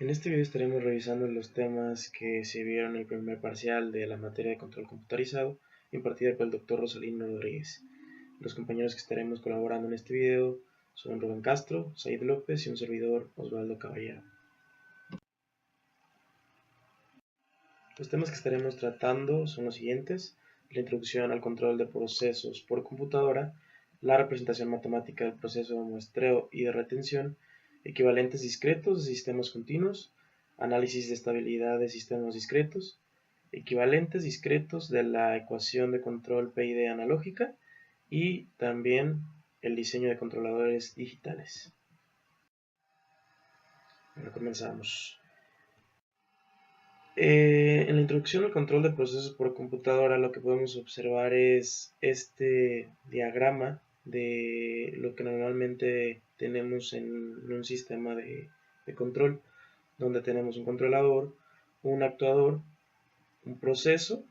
En este video estaremos revisando los temas que se vieron en el primer parcial de la materia de control computarizado impartida por el Dr. Rosalino Rodríguez. Los compañeros que estaremos colaborando en este video son Rubén Castro, Said López y un servidor, Osvaldo Caballero. Los temas que estaremos tratando son los siguientes: la introducción al control de procesos por computadora, la representación matemática del proceso de muestreo y de retención, equivalentes discretos de sistemas continuos, análisis de estabilidad de sistemas discretos, equivalentes discretos de la ecuación de control PID analógica y también el diseño de controladores digitales. Bueno, comenzamos. En la introducción al control de procesos por computadora, lo que podemos observar es este diagrama de lo que normalmente tenemos en un sistema de control, donde tenemos un controlador, un actuador, un proceso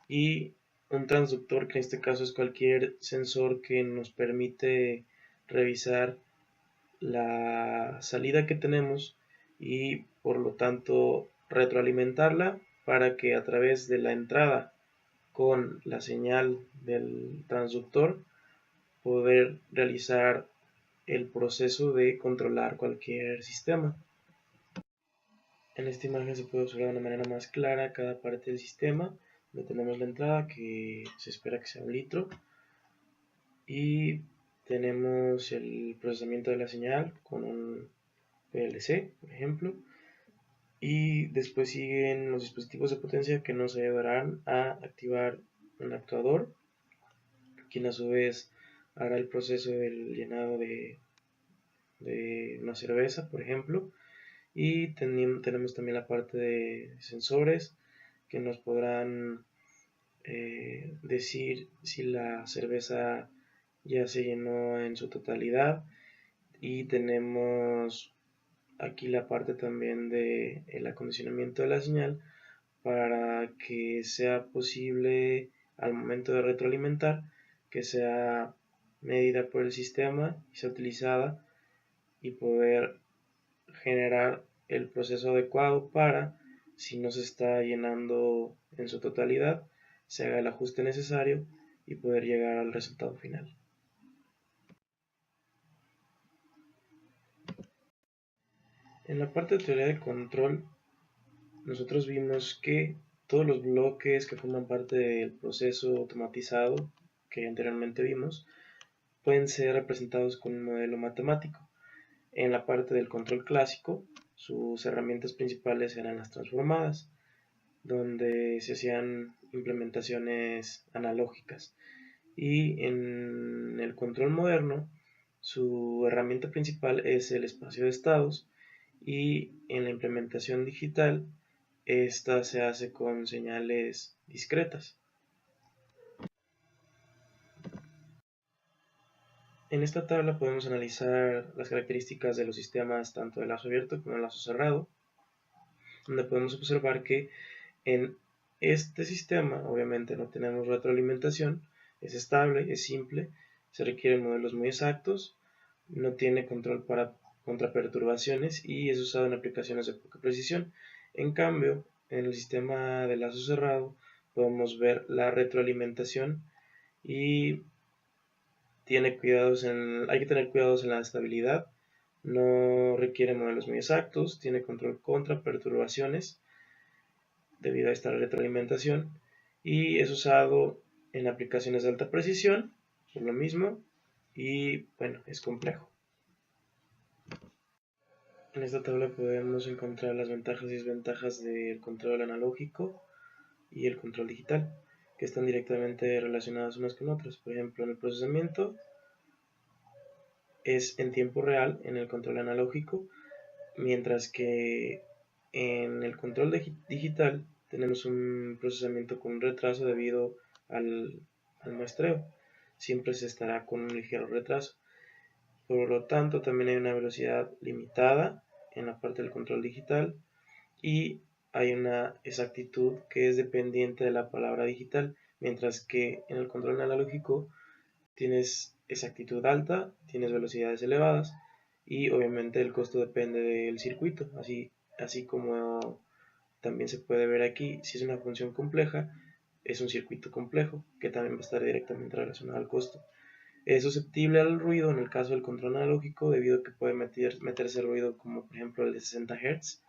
y un transductor, que en este caso es cualquier sensor que nos permite revisar la salida que tenemos y por lo tanto retroalimentarla para que a través de la entrada con la señal del transductor poder realizar el proceso de controlar cualquier sistema. En esta imagen se puede observar de una manera más clara cada parte del sistema, donde tenemos la entrada, que se espera que sea 1 litro, y tenemos el procesamiento de la señal con un PLC, por ejemplo, y después siguen los dispositivos de potencia que nos ayudarán a activar un actuador, quien a su vez hará el proceso del llenado de una cerveza, por ejemplo, y tenemos también la parte de sensores que nos podrán decir si la cerveza ya se llenó en su totalidad, y tenemos aquí la parte también de el acondicionamiento de la señal para que sea posible al momento de retroalimentar que sea medida por el sistema y sea utilizada y poder generar el proceso adecuado para, si no se está llenando en su totalidad, se haga el ajuste necesario y poder llegar al resultado final. En la parte de teoría de control, nosotros vimos que todos los bloques que forman parte del proceso automatizado que anteriormente vimos pueden ser representados con un modelo matemático. En la parte del control clásico, sus herramientas principales eran las transformadas, donde se hacían implementaciones analógicas, y en el control moderno su herramienta principal es el espacio de estados, y en la implementación digital esta se hace con señales discretas. En esta tabla podemos analizar las características de los sistemas tanto de lazo abierto como de lazo cerrado, donde podemos observar que en este sistema obviamente no tenemos retroalimentación, es estable, es simple, se requieren modelos muy exactos, no tiene control para contraperturbaciones y es usado en aplicaciones de poca precisión. En cambio, en el sistema de lazo cerrado podemos ver la retroalimentación y hay que tener cuidados en la estabilidad, no requiere modelos muy exactos, tiene control contra perturbaciones debido a esta retroalimentación y es usado en aplicaciones de alta precisión por lo mismo, y bueno, es complejo. En esta tabla podemos encontrar las ventajas y desventajas del control analógico y el control digital, que están directamente relacionadas unas con otras. Por ejemplo, en el procesamiento es en tiempo real en el control analógico, mientras que en el control digital tenemos un procesamiento con un retraso debido al muestreo. Siempre se estará con un ligero retraso. Por lo tanto, también hay una velocidad limitada en la parte del control digital y hay una exactitud que es dependiente de la palabra digital, mientras que en el control analógico tienes exactitud alta, tienes velocidades elevadas y obviamente el costo depende del circuito, así así como también se puede ver aquí, si es una función compleja, es un circuito complejo, que también va a estar directamente relacionado al costo. Es susceptible al ruido en el caso del control analógico, debido a que puede meterse ruido como por ejemplo el de 60 Hz,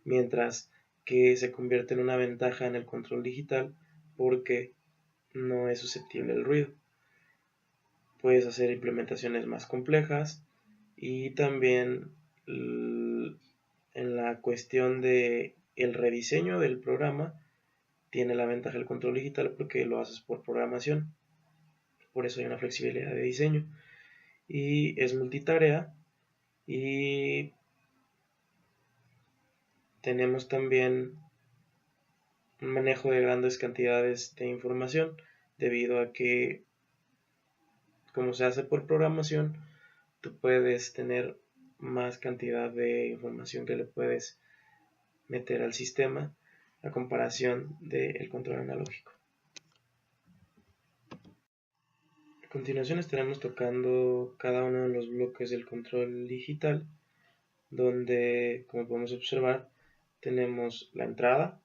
mientras que se convierte en una ventaja en el control digital porque no es susceptible al ruido. Puedes hacer implementaciones más complejas y también en la cuestión de el rediseño del programa tiene la ventaja del control digital porque lo haces por programación, por eso hay una flexibilidad de diseño y es multitarea y tenemos también un manejo de grandes cantidades de información debido a que como se hace por programación tú puedes tener más cantidad de información que le puedes meter al sistema a comparación del control analógico. A continuación estaremos tocando cada uno de los bloques del control digital, donde como podemos observar tenemos la entrada,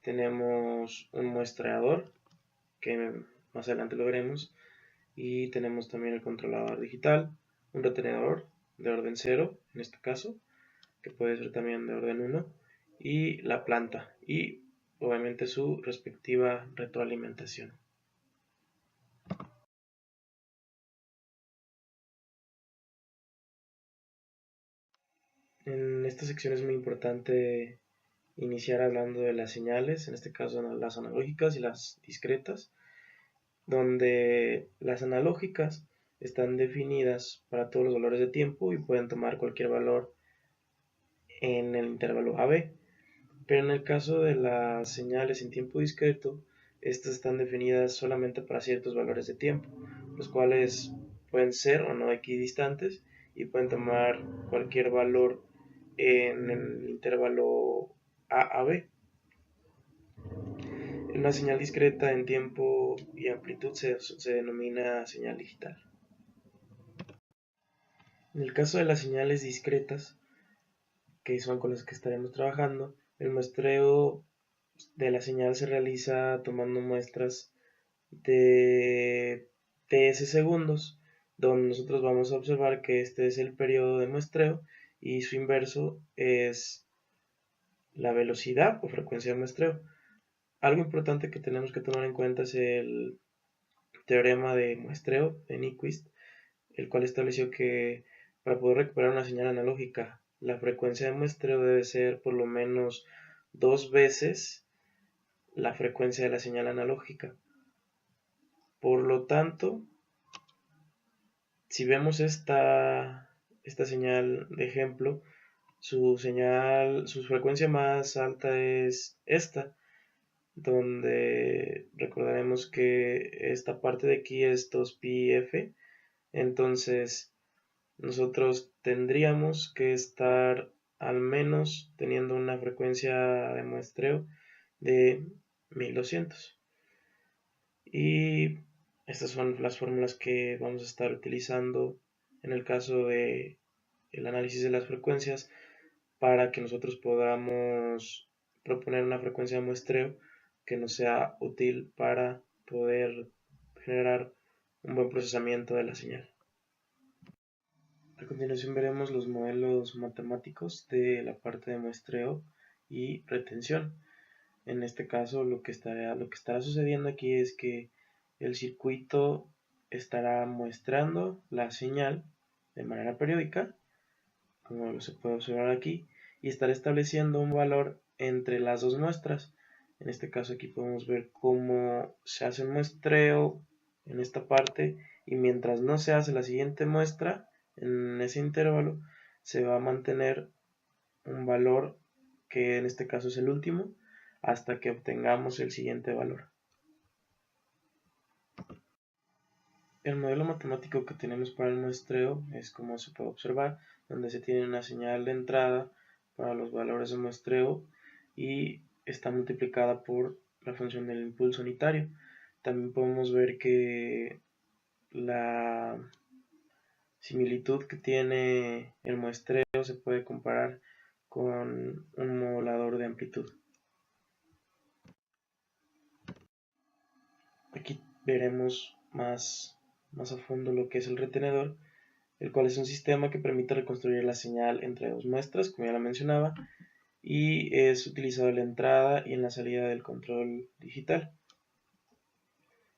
tenemos un muestreador que más adelante lo veremos, y tenemos también el controlador digital, un retenedor de orden 0 en este caso, que puede ser también de orden 1, y la planta y obviamente su respectiva retroalimentación. En esta sección es muy importante iniciar hablando de las señales, en este caso las analógicas y las discretas, donde las analógicas están definidas para todos los valores de tiempo y pueden tomar cualquier valor en el intervalo AB, pero en el caso de las señales en tiempo discreto, estas están definidas solamente para ciertos valores de tiempo, los cuales pueden ser o no equidistantes y pueden tomar cualquier valor en el intervalo A a B. Una señal discreta en tiempo y amplitud se denomina señal digital. En el caso de las señales discretas, que son con las que estaremos trabajando, el muestreo de la señal se realiza tomando muestras de TS segundos, donde nosotros vamos a observar que este es el periodo de muestreo y su inverso es la velocidad o frecuencia de muestreo. Algo importante que tenemos que tomar en cuenta es el teorema de muestreo de Nyquist, el cual estableció que para poder recuperar una señal analógica, la frecuencia de muestreo debe ser por lo menos 2 veces la frecuencia de la señal analógica. Por lo tanto, si vemos esta señal de ejemplo, su frecuencia más alta es esta, donde recordaremos que esta parte de aquí es 2πf, entonces nosotros tendríamos que estar al menos teniendo una frecuencia de muestreo de 1200. Y estas son las fórmulas que vamos a estar utilizando en el caso de el análisis de las frecuencias para que nosotros podamos proponer una frecuencia de muestreo que nos sea útil para poder generar un buen procesamiento de la señal. A continuación veremos los modelos matemáticos de la parte de muestreo y retención. En este caso lo que estará sucediendo aquí es que el circuito estará muestrando la señal de manera periódica, como se puede observar aquí, y estará estableciendo un valor entre las dos muestras. En este caso aquí podemos ver cómo se hace un muestreo en esta parte y mientras no se hace la siguiente muestra en ese intervalo se va a mantener un valor que en este caso es el último hasta que obtengamos el siguiente valor. El modelo matemático que tenemos para el muestreo es como se puede observar, donde se tiene una señal de entrada para los valores de muestreo y está multiplicada por la función del impulso unitario. También podemos ver que la similitud que tiene el muestreo se puede comparar con un modulador de amplitud. Aquí veremos más a fondo lo que es el retenedor, el cual es un sistema que permite reconstruir la señal entre dos muestras, como ya la mencionaba, y es utilizado en la entrada y en la salida del control digital.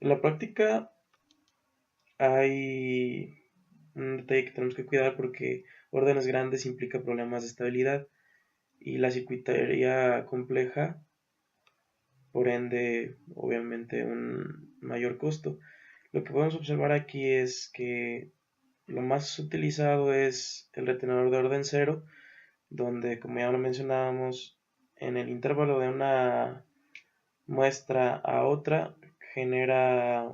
En la práctica hay un detalle que tenemos que cuidar porque órdenes grandes implica problemas de estabilidad y la circuitería compleja, por ende, obviamente un mayor costo. Lo que podemos observar aquí es que lo más utilizado es el retenedor de orden 0, donde, como ya lo mencionábamos, en el intervalo de una muestra a otra genera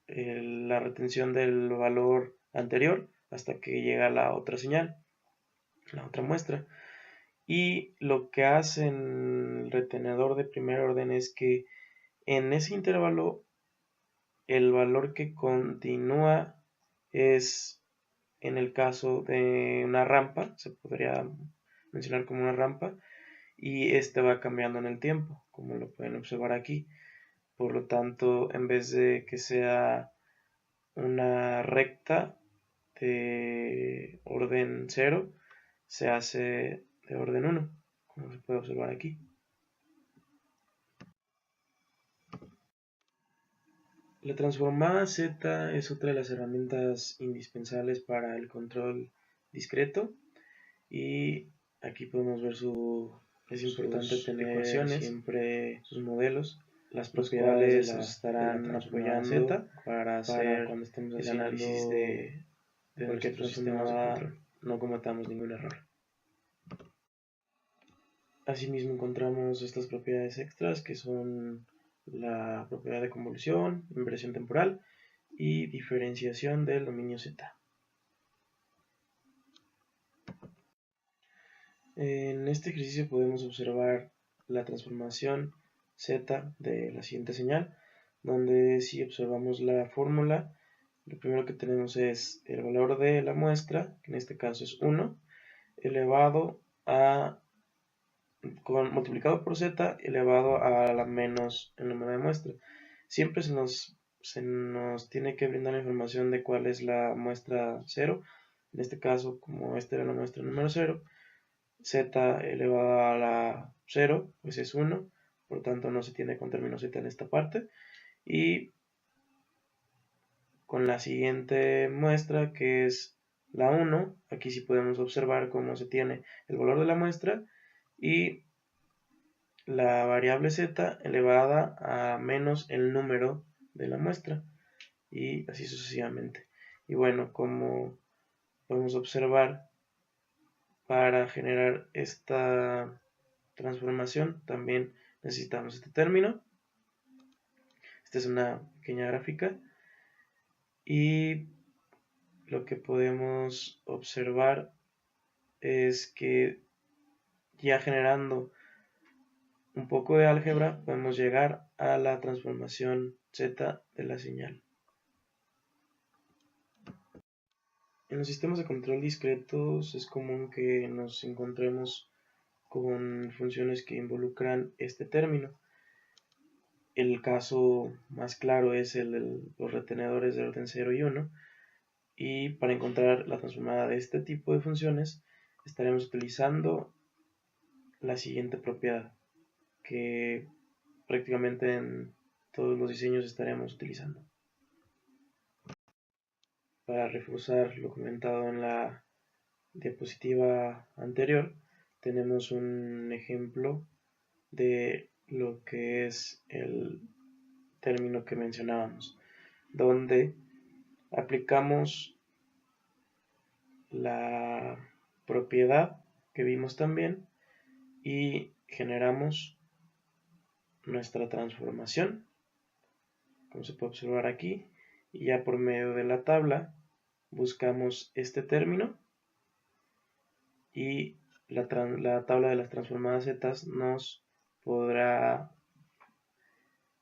la retención del valor anterior hasta que llega la otra señal, la otra muestra. Y lo que hace el retenedor de primer orden es que en ese intervalo el valor que continúa es, en el caso de una rampa, se podría mencionar como una rampa, y este va cambiando en el tiempo, como lo pueden observar aquí. Por lo tanto, en vez de que sea una recta de orden 0, se hace de orden 1, como se puede observar aquí. La transformada Z es otra de las herramientas indispensables para el control discreto, y aquí podemos ver es importante tener ecuaciones, siempre sus modelos, las propiedades las estarán apoyando para hacer cuando estemos el análisis de nuestro sistema de control, no cometamos ningún error. Asimismo encontramos estas propiedades extras que son la propiedad de convolución, inversión temporal y diferenciación del dominio Z. En este ejercicio podemos observar la transformación Z de la siguiente señal, donde si observamos la fórmula, lo primero que tenemos es el valor de la muestra, que en este caso es 1, elevado a, multiplicado por Z, elevado a la menos el número de muestra. Siempre se nos tiene que brindar la información de cuál es la muestra 0, en este caso, como esta era la muestra número 0, Z elevado a la 0, pues es 1, por tanto no se tiene con término Z en esta parte. Y con la siguiente muestra, que es la 1, aquí sí podemos observar cómo se tiene el valor de la muestra y la variable Z elevada a menos el número de la muestra, y así sucesivamente. Y bueno, como podemos observar, para generar esta transformación también necesitamos este término. Esta es una pequeña gráfica y lo que podemos observar es que ya generando un poco de álgebra podemos llegar a la transformación Z de la señal. En los sistemas de control discretos es común que nos encontremos con funciones que involucran este término. El caso más claro es el de los retenedores de orden 0 y 1, y para encontrar la transformada de este tipo de funciones estaremos utilizando la siguiente propiedad, que prácticamente en todos los diseños estaremos utilizando. Para reforzar lo comentado en la diapositiva anterior, tenemos un ejemplo de lo que es el término que mencionábamos, donde aplicamos la propiedad que vimos también y generamos nuestra transformación, como se puede observar aquí, y ya por medio de la tabla buscamos este término y la tabla de las transformadas Z nos podrá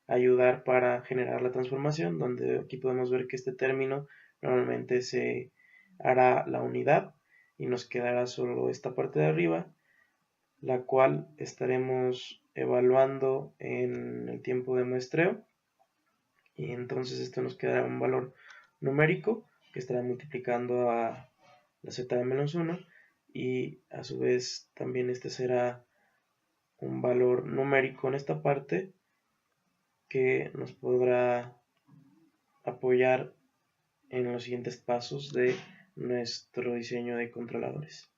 ayudar para generar la transformación, donde aquí podemos ver que este término normalmente se hará la unidad y nos quedará solo esta parte de arriba, la cual estaremos evaluando en el tiempo de muestreo, y entonces esto nos quedará un valor numérico que estará multiplicando a la z de menos 1, y a su vez también este será un valor numérico en esta parte que nos podrá apoyar en los siguientes pasos de nuestro diseño de controladores.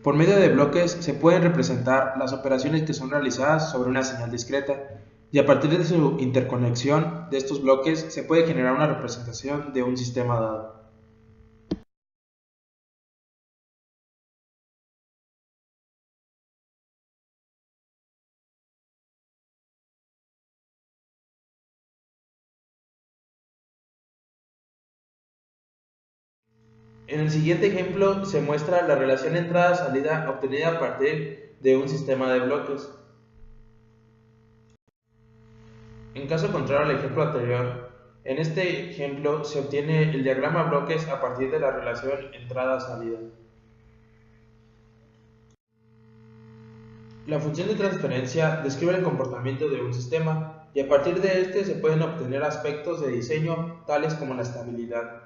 Por medio de bloques se pueden representar las operaciones que son realizadas sobre una señal discreta, y a partir de su interconexión de estos bloques se puede generar una representación de un sistema dado. En el siguiente ejemplo se muestra la relación entrada-salida obtenida a partir de un sistema de bloques. En caso contrario al ejemplo anterior, en este ejemplo se obtiene el diagrama bloques a partir de la relación entrada-salida. La función de transferencia describe el comportamiento de un sistema, y a partir de este se pueden obtener aspectos de diseño tales como la estabilidad,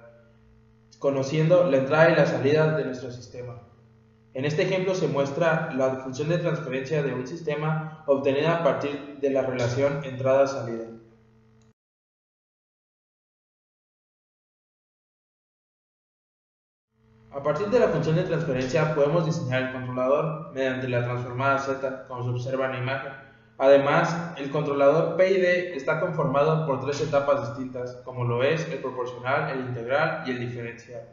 conociendo la entrada y la salida de nuestro sistema. En este ejemplo se muestra la función de transferencia de un sistema obtenida a partir de la relación entrada-salida. A partir de la función de transferencia podemos diseñar el controlador mediante la transformada z, como se observa en la imagen. Además, el controlador P y D está conformado por tres etapas distintas, como lo es el proporcional, el integral y el diferencial.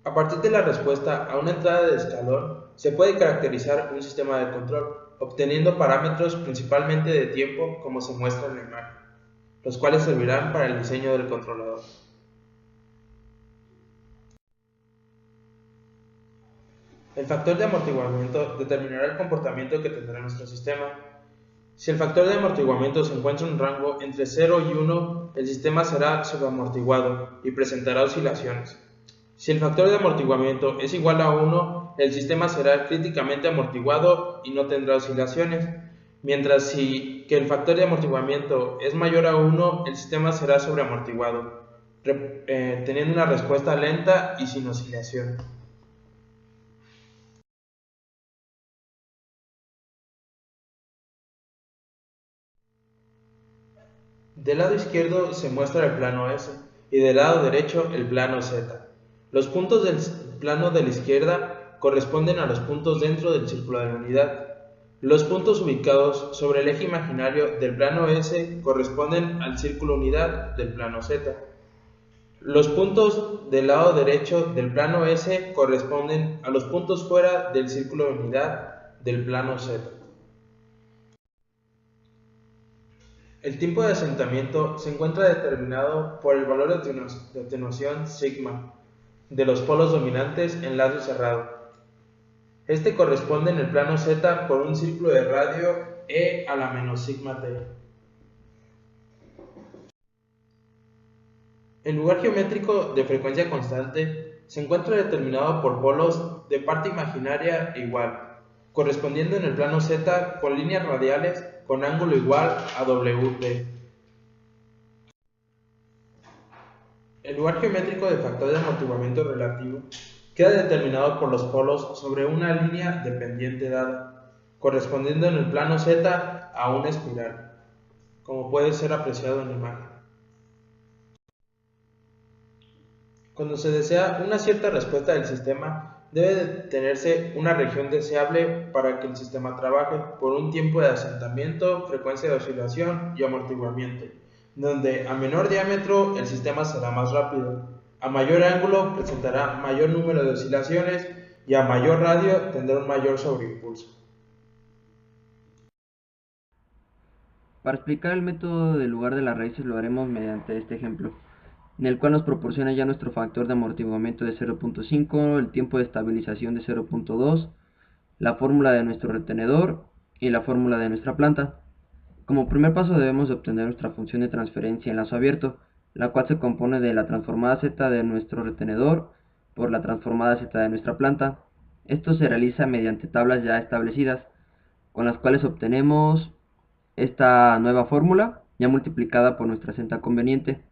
A partir de la respuesta a una entrada de escalón, se puede caracterizar un sistema de control, obteniendo parámetros principalmente de tiempo, como se muestra en la imagen, los cuales servirán para el diseño del controlador. El factor de amortiguamiento determinará el comportamiento que tendrá nuestro sistema. Si el factor de amortiguamiento se encuentra en un rango entre 0 y 1, el sistema será sobreamortiguado y presentará oscilaciones. Si el factor de amortiguamiento es igual a 1, el sistema será críticamente amortiguado y no tendrá oscilaciones, mientras que el factor de amortiguamiento es mayor a 1, el sistema será sobreamortiguado, teniendo una respuesta lenta y sin oscilación. Del lado izquierdo se muestra el plano S y del lado derecho el plano Z. Los puntos del plano de la izquierda corresponden a los puntos dentro del círculo de la unidad. Los puntos ubicados sobre el eje imaginario del plano S corresponden al círculo unidad del plano Z. Los puntos del lado derecho del plano S corresponden a los puntos fuera del círculo de unidad del plano Z. El tiempo de asentamiento se encuentra determinado por el valor de atenuación sigma de los polos dominantes en lazo cerrado. Este corresponde en el plano Z por un círculo de radio e a la menos sigma t. El lugar geométrico de frecuencia constante se encuentra determinado por polos de parte imaginaria e igual, correspondiendo en el plano Z con líneas radiales con ángulo igual a WT. El lugar geométrico del factor de amortiguamiento relativo queda determinado por los polos sobre una línea dependiente dada, correspondiendo en el plano Z a una espiral, como puede ser apreciado en la imagen. Cuando se desea una cierta respuesta del sistema, debe de tenerse una región deseable para que el sistema trabaje por un tiempo de asentamiento, frecuencia de oscilación y amortiguamiento, donde a menor diámetro el sistema será más rápido, a mayor ángulo presentará mayor número de oscilaciones y a mayor radio tendrá un mayor sobreimpulso. Para explicar el método del lugar de las raíces lo haremos mediante este ejemplo, en el cual nos proporciona ya nuestro factor de amortiguamiento de 0.5, el tiempo de estabilización de 0.2, la fórmula de nuestro retenedor y la fórmula de nuestra planta. Como primer paso debemos de obtener nuestra función de transferencia en lazo abierto, la cual se compone de la transformada z de nuestro retenedor por la transformada z de nuestra planta. Esto se realiza mediante tablas ya establecidas, con las cuales obtenemos esta nueva fórmula ya multiplicada por nuestra z conveniente.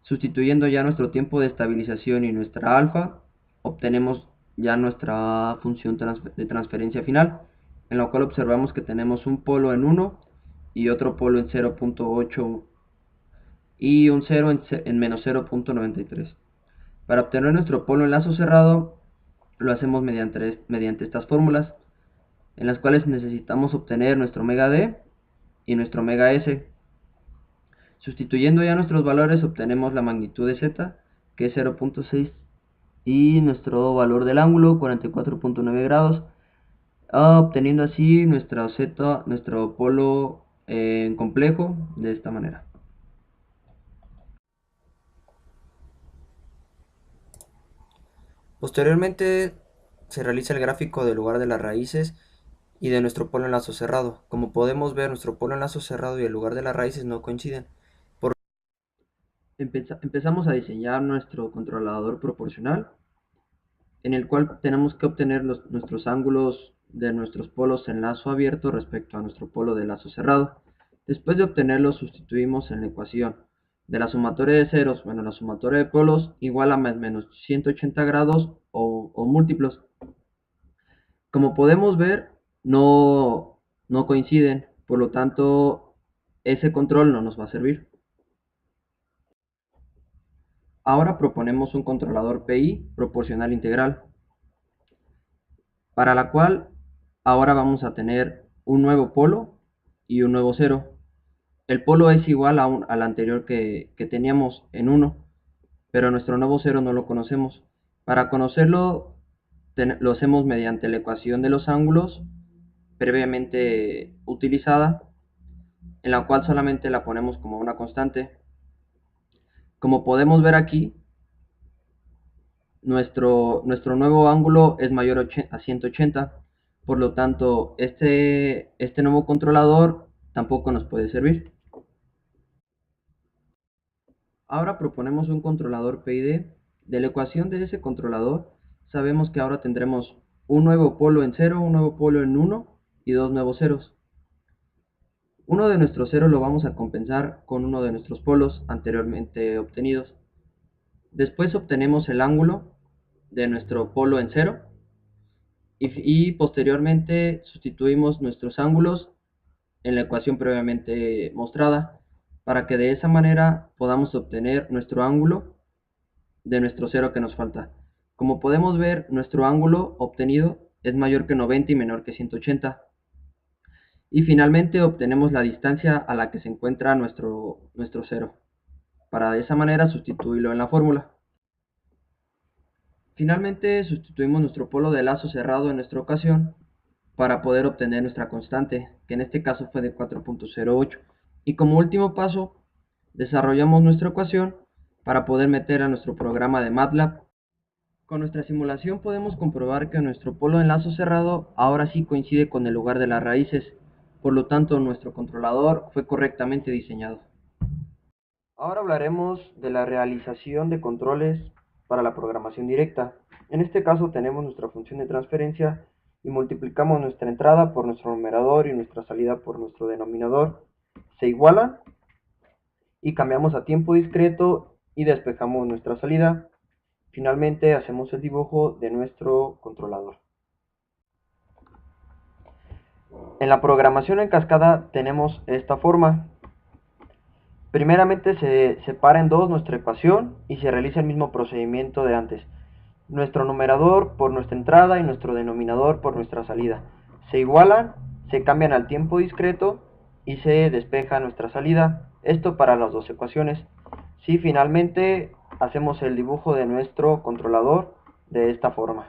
Sustituyendo ya nuestro tiempo de estabilización y nuestra alfa, obtenemos ya nuestra función de transferencia final, en la cual observamos que tenemos un polo en 1 y otro polo en 0.8 y un 0 en menos 0.93. Para obtener nuestro polo en lazo cerrado, lo hacemos mediante estas fórmulas, en las cuales necesitamos obtener nuestro omega D y nuestro omega S. Sustituyendo ya nuestros valores, obtenemos la magnitud de Z, que es 0.6, y nuestro valor del ángulo, 44.9 grados, obteniendo así nuestro Z, nuestro polo complejo, de esta manera. Posteriormente se realiza el gráfico del lugar de las raíces y de nuestro polo en lazo cerrado. Como podemos ver, nuestro polo en lazo cerrado y el lugar de las raíces no coinciden. Empezamos a diseñar nuestro controlador proporcional, en el cual tenemos que obtener nuestros ángulos de nuestros polos en lazo abierto respecto a nuestro polo de lazo cerrado. Después de obtenerlos, sustituimos en la ecuación de la sumatoria de ceros, la sumatoria de polos igual a más menos 180 grados o múltiplos. Como podemos ver, no coinciden, por lo tanto, ese control no nos va a servir. Ahora proponemos un controlador PI proporcional integral, para la cual ahora vamos a tener un nuevo polo y un nuevo cero. El polo es igual al anterior que teníamos en 1, pero nuestro nuevo cero no lo conocemos. Para conocerlo, lo hacemos mediante la ecuación de los ángulos previamente utilizada, en la cual solamente la ponemos como una constante. Como podemos ver aquí, nuestro nuevo ángulo es mayor a 180, por lo tanto este nuevo controlador tampoco nos puede servir. Ahora proponemos un controlador PID. De la ecuación de ese controlador sabemos que ahora tendremos un nuevo polo en 0, un nuevo polo en 1 y dos nuevos ceros. Uno de nuestros ceros lo vamos a compensar con uno de nuestros polos anteriormente obtenidos. Después obtenemos el ángulo de nuestro polo en 0 y posteriormente sustituimos nuestros ángulos en la ecuación previamente mostrada, para que de esa manera podamos obtener nuestro ángulo de nuestro cero que nos falta. Como podemos ver, nuestro ángulo obtenido es mayor que 90 y menor que 180. Y finalmente obtenemos la distancia a la que se encuentra nuestro cero, para de esa manera sustituirlo en la fórmula. Finalmente sustituimos nuestro polo de lazo cerrado en nuestra ocasión para poder obtener nuestra constante, que en este caso fue de 4.08. Y como último paso, desarrollamos nuestra ecuación para poder meter a nuestro programa de MATLAB. Con nuestra simulación podemos comprobar que nuestro polo de lazo cerrado ahora sí coincide con el lugar de las raíces, por lo tanto nuestro controlador fue correctamente diseñado. Ahora hablaremos de la realización de controles para la programación directa. En este caso tenemos nuestra función de transferencia y multiplicamos nuestra entrada por nuestro numerador y nuestra salida por nuestro denominador. Se igualan y cambiamos a tiempo discreto y despejamos nuestra salida. Finalmente hacemos el dibujo de nuestro controlador. En la programación en cascada tenemos esta forma. Primeramente se separa en dos nuestra ecuación y se realiza el mismo procedimiento de antes. Nuestro numerador por nuestra entrada y nuestro denominador por nuestra salida. Se igualan, se cambian al tiempo discreto y se despeja nuestra salida. Esto para las dos ecuaciones. Si finalmente hacemos el dibujo de nuestro controlador de esta forma.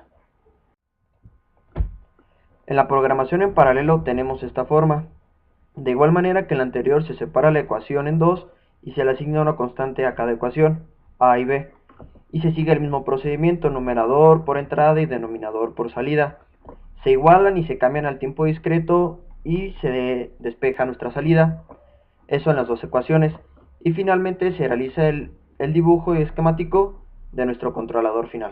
En la programación en paralelo tenemos esta forma. De igual manera que en la anterior se separa la ecuación en dos y se le asigna una constante a cada ecuación, a y b. Y se sigue el mismo procedimiento, numerador por entrada y denominador por salida. Se igualan y se cambian al tiempo discreto y se despeja nuestra salida, eso en las dos ecuaciones, y finalmente se realiza el dibujo esquemático de nuestro controlador final.